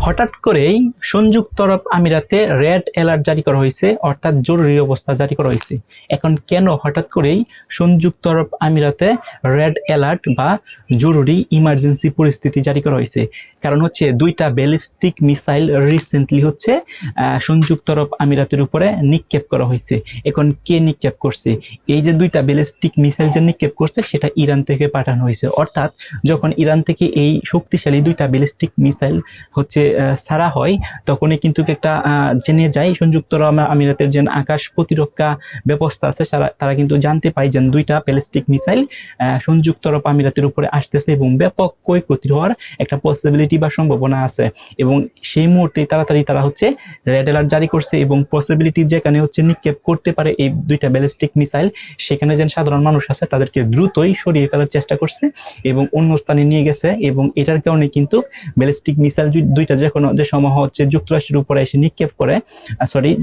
হঠাৎ করেই সংযুক্ত আরব আমিরাতে রেড অ্যালার্ট জারি করা হয়েছে, অর্থাৎ জরুরি অবস্থা জারি করা হয়েছে। এখন কেন হঠাৎ করেই সংযুক্ত আরব আমিরাতে রেড অ্যালার্ট বা জরুরি ইমার্জেন্সি পরিস্থিতি জারি করা হয়েছে? কারণ হচ্ছে দুইটা ব্যালিস্টিক মিসাইল রিসেন্টলি হচ্ছে সংযুক্ত আরব আমিরাতের উপরে নিক্ষেপ করা হয়েছে। এখন কে নিক্ষেপ করছে? এই যে দুইটা ব্যালিস্টিক মিসাইল যে নিক্ষেপ করছে সেটা ইরান থেকে পাঠানো হয়েছে। অর্থাৎ যখন ইরান থেকে এই শক্তিশালী দুইটা ব্যালিস্টিক মিসাইল হচ্ছে ছাড়া হয়, তখনই কিন্তু একটা জেনে যায় সংযুক্ত আরব আমিরাতের যে আকাশ প্রতিরক্ষা ব্যবস্থা আছে তারা কিন্তু জানতে পায় যে দুইটা ব্যালিস্টিক মিসাইল সংযুক্ত আরব আমিরাতের উপরে আসতেছে এবং ব্যাপক ক্ষয়ক্ষতি হওয়ার একটা পসিবিলিটি বা সম্ভাবনা আছে। এবং সেই মুহূর্তে তাড়াতাড়ি তারা হচ্ছে রেড অ্যালার্ট জারি করছে এবং পসিবিলিটি যেখানে হচ্ছে নিক্ষেপ করতে পারে এই দুইটা ব্যালিস্টিক মিসাইল, সেখানে যে সাধারণ মানুষ আছে তাদেরকে দ্রুতই সরিয়ে ফেলার চেষ্টা করছে এবং অন্য স্থানে নিয়ে গেছে। এবং এটার কারণে কিন্তু ব্যালিস্টিক মিসাইল দুইটা যে সময় হচ্ছে যুক্তরাষ্ট্রের উপরে এসে নিক্ষেপ করে,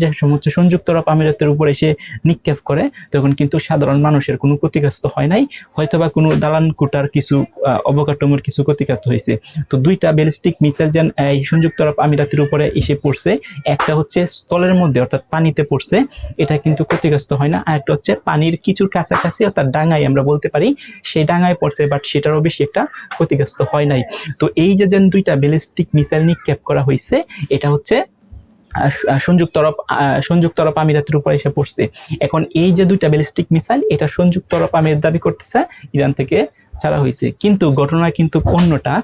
যে সময় হচ্ছে সংযুক্ত আরব আমিরাতের উপরে এসে নিক্ষেপ করে, তখন কিন্তু সাধারণ মানুষের কোনো ক্ষতিগ্রস্ত হয় নাই, হয়তোবা কোনো দালান কোটার কিছু অবকাঠামোর কিছু ক্ষতিগ্রস্ত হয়েছে। তো দুইটা ব্যালিস্টিক মিসাইল যেন এই সংযুক্ত আরব আমিরাতের উপরে এসে পড়ছে, একটা হচ্ছে স্থলের মধ্যে অর্থাৎ পানিতে পড়ছে, এটা কিন্তু ক্ষতিগ্রস্ত হয় না। আর একটা হচ্ছে পানির কিছু কাছাকাছি অর্থাৎ ডাঙায় আমরা বলতে পারি, সেই ডাঙায় পড়ছে, বাট সেটারও বেশি একটা ক্ষতিগ্রস্ত হয় নাই। তো এই যে দুইটা ব্যালিস্টিক মিসাইল নিক্ষেপ করা হয়েছে, এটা হচ্ছে সংযুক্ত আরব আমিরাতের উপর এসে পড়ছে। এখন এই যে দুইটা ব্যালিস্টিক মিসাইল, এটা সংযুক্ত আরব আমিরাত দাবি করতেছে ইরান থেকে ছাড়া হয়েছে, কিন্তু ঘটনা কিন্তু অন্যটা।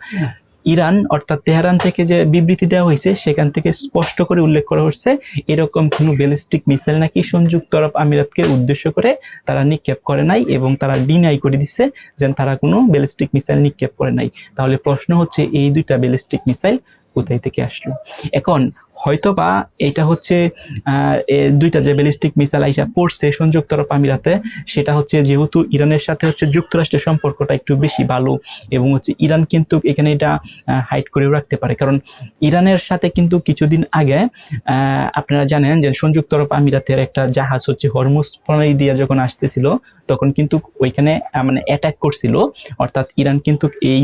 ইরান অর্থাৎ তেহরান থেকে যে বিবৃতি দেওয়া হয়েছে সেখান থেকে স্পষ্ট করে উল্লেখ করা হচ্ছে এরকম কোনো ব্যালিস্টিক মিসাইল নাকি সংযুক্ত আরব আমিরাতকে উদ্দেশ্য করে তারা নিক্ষেপ করে নাই, এবং তারা ডিনাই করে দিচ্ছে যে তারা কোনো ব্যালিস্টিক মিসাইল নিক্ষেপ করে নাই। তাহলে প্রশ্ন হচ্ছে এই দুইটা ব্যালিস্টিক মিসাইল কোথায় থেকে আসলো? এখন হয়তোবা এটা হচ্ছে দুইটা যে ব্যালিস্টিক মিসাইল আইসা পড়ছে সংযুক্ত আরব আমিরাতে, সেটা হচ্ছে যেহেতু ইরানের সাথে হচ্ছে যুক্তরাষ্ট্রের সম্পর্কটা একটু বেশি ভালো, এবং হচ্ছে ইরান কিন্তু এখানে এটা হাইড করেও রাখতে পারে। কারণ ইরানের সাথে কিন্তু কিছুদিন আগে আপনারা জানেন যে সংযুক্ত আরব আমিরাতের একটা জাহাজ হচ্ছে হরমুজ প্রণালী দিয়ে যখন আসতেছিল, তখন কিন্তু ওইখানে মানে অ্যাটাক করছিল। অর্থাৎ ইরান কিন্তু এই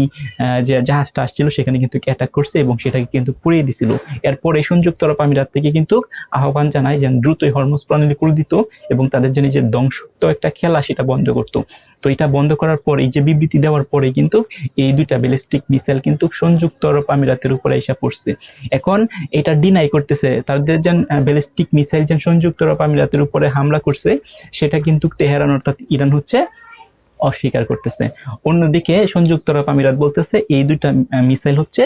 যে জাহাজটা আসছিল সেখানে কিন্তু অ্যাটাক করছে এবং সেটাকে কিন্তু পুড়িয়ে দিছিল। এরপরে সংযুক্ত আরব আমিরাত থেকে কিন্তু আহ্বান জানায় যে দ্রুতই হরমুজ প্রণালী খুলে দিত এবং তাদের জন্য যে ধ্বংসত্ব একটা খেলা সেটা বন্ধ করতো। তো এটা বন্ধ করার পরে, এই যে বিবৃতি দেওয়ার পরে কিন্তু এই দুইটা ব্যালিস্টিক মিসাইল কিন্তু সংযুক্ত আরব আমিরাতের উপরে এসে পড়ছে। এখন এটা ডিনাই করতেছে, তাদের যে ব্যালিস্টিক মিসাইল যে সংযুক্ত আরব আমিরাতের উপরে হামলা করছে সেটা কিন্তু তেহরান অর্থাৎ ইরান হচ্ছে অস্বীকার করতেছে। অন্যদিকে সংযুক্ত আরব আমিরাত বলতেছে এই দুইটা মিসাইল হচ্ছে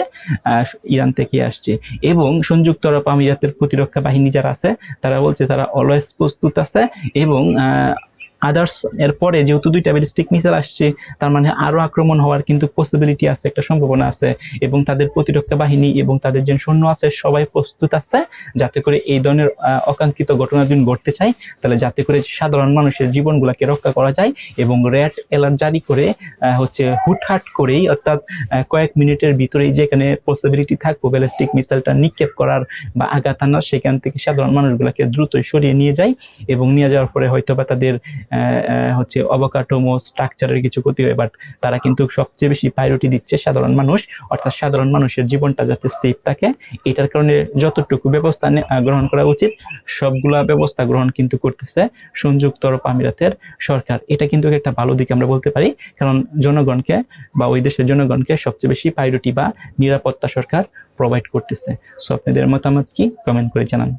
ইরান থেকে আসছে, এবং সংযুক্ত আরব আমিরাতের প্রতিরক্ষা বাহিনী যারা আছে তারা বলছে তারা অলওয়েজ প্রস্তুত আছে, এবং আদার্স এরপরে যেহেতু দুইটা ব্যালিস্টিক মিসাইল আসছে, তার মানে আরো আক্রমণ হওয়ার কিন্তু পসিবিলিটি আছে, একটা সম্ভাবনা আছে, এবং তাদের প্রতিরক্ষা বাহিনী এবং তাদের যে সৈন্য আছে সবাই প্রস্তুত আছে যাতে করে এই ধরনের অকাঙ্ক্ষিত ঘটনা যদি ঘটতে চায় তাহলে যাতে করে সাধারণ মানুষের জীবনগুলোকে রক্ষা করা যায়, এবং রেড অ্যালার্ট জারি করে হচ্ছে হুটহাট করেই অর্থাৎ কয়েক মিনিটের ভিতরেই যেখানে পসিবিলিটি থাকবে ব্যালিস্টিক মিসাইলটা নিক্ষেপ করার বা আঘাত আনার, সেখান থেকে সাধারণ মানুষগুলোকে দ্রুতই সরিয়ে নিয়ে যায়, এবং নিয়ে যাওয়ার পরে হয়তোবা তাদের হচ্ছে অবকাঠামো স্ট্রাকচারের কিছু ক্ষতি হয়, বাট তারা কিন্তু সবচেয়ে বেশি প্রায়োরিটি দিচ্ছে সাধারণ মানুষ, অর্থাৎ সাধারণ মানুষের জীবনটা যাতে সেফ থাকে। এটার কারণে যতটুকু ব্যবস্থা গ্রহণ করা উচিত সবগুলা ব্যবস্থা গ্রহণ কিন্তু করতেছে সংযুক্ত আরব আমিরাতের সরকার। এটা কিন্তু একটা ভালো দিক আমরা বলতে পারি, কারণ জনগণকে বা ওই দেশের জনগণকে সবচেয়ে বেশি প্রায়োরিটি বা নিরাপত্তা সরকার প্রোভাইড করতেছে। সো আপনাদের মতামত কি, কমেন্ট করে জানান।